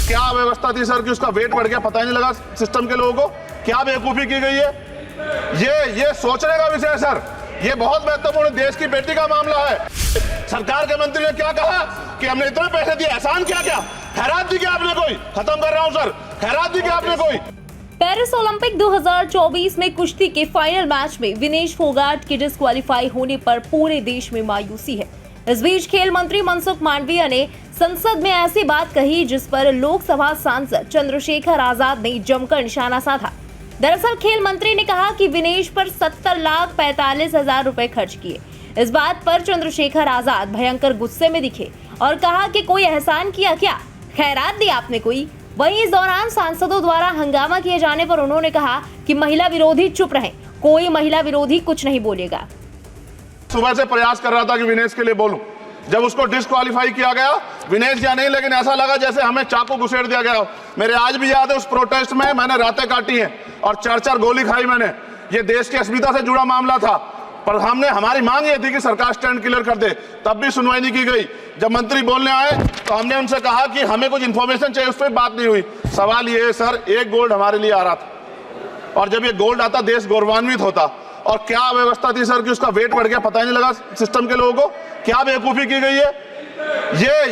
क्या व्यवस्था थी सर कि उसका वेट बढ़ गया, पता ही नहीं लगा सिस्टम के लोगों को। क्या बेवकूफी की गई है, ये सोचने का विषय है सर। ये बहुत महत्वपूर्ण देश की बेटी का मामला है। सरकार के मंत्री ने क्या कहा कि हमने इतने पैसे दिए, एहसान क्या क्या, खैरात दी क्या आपने कोई? खत्म कर रहा हूं सर, खैरात दी क्या आपने कोई? पेरिस ओलंपिक 2024 में कुश्ती के फाइनल मैच में विनेश फोगाट के डिस्क्वालीफाई होने पर पूरे देश में मायूसी है। इस बीच खेल मंत्री मनसुख मांडविया ने संसद में ऐसी बात कही जिस पर लोकसभा सांसद चंद्रशेखर आजाद ने जमकर निशाना साधा। दरअसल खेल मंत्री ने कहा कि विनेश पर 70,45,000 रुपए खर्च किए। इस बात पर चंद्रशेखर आजाद भयंकर गुस्से में दिखे और कहा कि कोई एहसान किया क्या, खैरात दी आपने कोई? वहीं इस दौरान सांसदों द्वारा हंगामा किए जाने पर उन्होंने कहा कि महिला विरोधी चुप रहें, कोई महिला विरोधी कुछ नहीं बोलेगा। सुबह से प्रयास कर रहा था कि विनेश के लिए बोलूं। जब उसको डिस्क्वालीफाई किया गया, विनेश या नहीं, लेकिन ऐसा लगा जैसे हमें चाकू घुसेड़ दिया गया। मेरे आज भी याद है उस प्रोटेस्ट में मैंने रातें काटी हैं और 4-4 गोली खाई मैंने। ये देश की अस्मिता से जुड़ा मामला था, पर हमारी मांग ये थी कि सरकार स्टैंड क्लियर कर दे, तब भी सुनवाई नहीं की गई। जब मंत्री बोलने आए तो हमने उनसे कहा कि हमें कुछ इंफॉर्मेशन चाहिए, उस पर बात नहीं हुई। सवाल ये है सर, एक गोल्ड हमारे लिए आ रहा था और जब ये गोल्ड आता देश गौरवान्वित होता। और क्या व्यवस्था थी सर कि उसका वेट बढ़ गया, पता ही नहीं लगा सिस्टम के लोगों को। क्या बेवकूफी की गई है,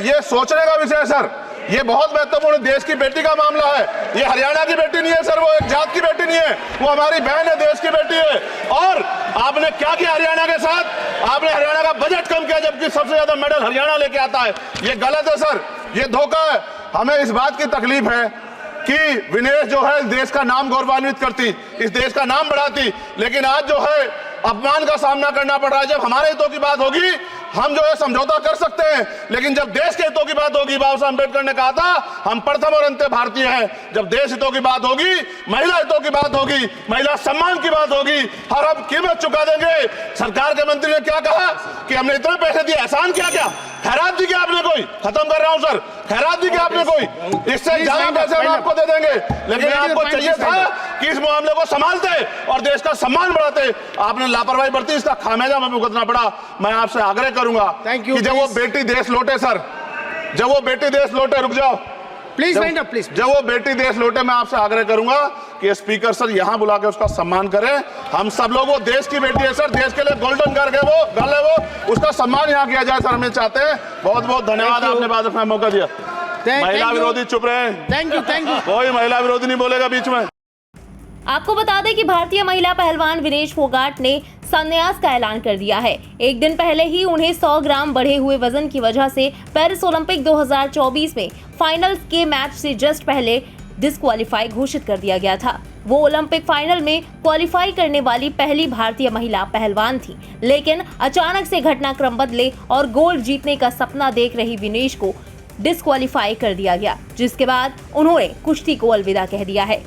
ये सोचने का विषय है सर। ये बहुत महत्वपूर्ण देश की बेटी का मामला है। ये हरियाणा की बेटी नहीं है सर, वो एक जात की बेटी नहीं है, वो हमारी बहन है, देश की बेटी है। और आपने क्या किया हरियाणा के साथ? आपने हरियाणा का बजट कम किया, जबकि सबसे ज्यादा मेडल हरियाणा लेके आता है। ये गलत है सर, ये धोखा है। हमें इस बात की तकलीफ है कि विनेश जो है देश का नाम गौरवान्वित करती, इस देश का नाम बढ़ाती, लेकिन आज जो है अपमान का सामना करना पड़ रहा है। जब हमारे हितों की बात होगी हम जो है समझौता कर सकते हैं, लेकिन जब देश के हितों की बात होगी, बाबा साहब अम्बेडकर ने कहा था हम प्रथम और अंत्य भारतीय हैं। जब देश हितों की बात होगी, महिला हितों की बात होगी, महिला सम्मान की बात होगी, हर हम कीमत चुका देंगे। सरकार के मंत्री ने क्या कहा कि हमने इतने पैसे दिए, एहसान क्या क्या, खैरात दी क्या आपने कोई? खत्म कर रहा हूं सर, खैरात दी क्या आपने कोई? इससे ज्यादा पैसे हम आपको दे देंगे, लेकिन आपको चाहिए था कि इस मामले को संभालते और देश का सम्मान बढ़ाते। आपने लापरवाही बरती, इसका खामियाजा हमें भुगतना पड़ा। मैं आपसे आग्रह करूंगा कि जब वो बेटी देश लौटे सर, जब वो बेटी देश लौटे, रुक जाओ प्लीज वाइंड अप प्लीज। जब वो बेटी देश लौटे, मैं आपसे आग्रह करूंगा कि स्पीकर सर यहां बुला के उसका सम्मान करें। हम सब लोग, वो देश की बेटी है सर, देश के लिए गोल्डन गर्ल है वो, उसका सम्मान यहां किया जाए सर, हम चाहते हैं। बहुत बहुत धन्यवाद, आपने बात रखने का मौका दिया। महिला विरोधी चुप रहे। Thank you. कोई महिला विरोधी नहीं बोलेगा बीच में। आपको बता दें कि भारतीय महिला पहलवान विनेश फोगाट ने संन्यास का ऐलान कर दिया है। एक दिन पहले ही उन्हें 100 ग्राम बढ़े हुए वजन की वजह से पेरिस ओलंपिक 2024 में फाइनल के मैच से जस्ट पहले डिस्क्वालीफाई घोषित कर दिया गया था। वो ओलंपिक फाइनल में क्वालिफाई करने वाली पहली भारतीय महिला पहलवान थी, लेकिन अचानक से घटनाक्रम बदले और गोल्ड जीतने का सपना देख रही विनेश को डिस्क्वालीफाई कर दिया गया, जिसके बाद उन्होंने कुश्ती को अलविदा कह दिया है।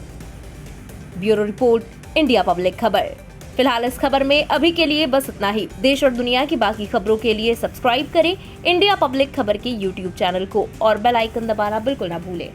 ब्यूरो रिपोर्ट, इंडिया पब्लिक खबर। फिलहाल इस खबर में अभी के लिए बस इतना ही। देश और दुनिया की बाकी खबरों के लिए सब्सक्राइब करें इंडिया पब्लिक खबर के YouTube चैनल को और बेल आइकन दबाना बिल्कुल ना भूलें।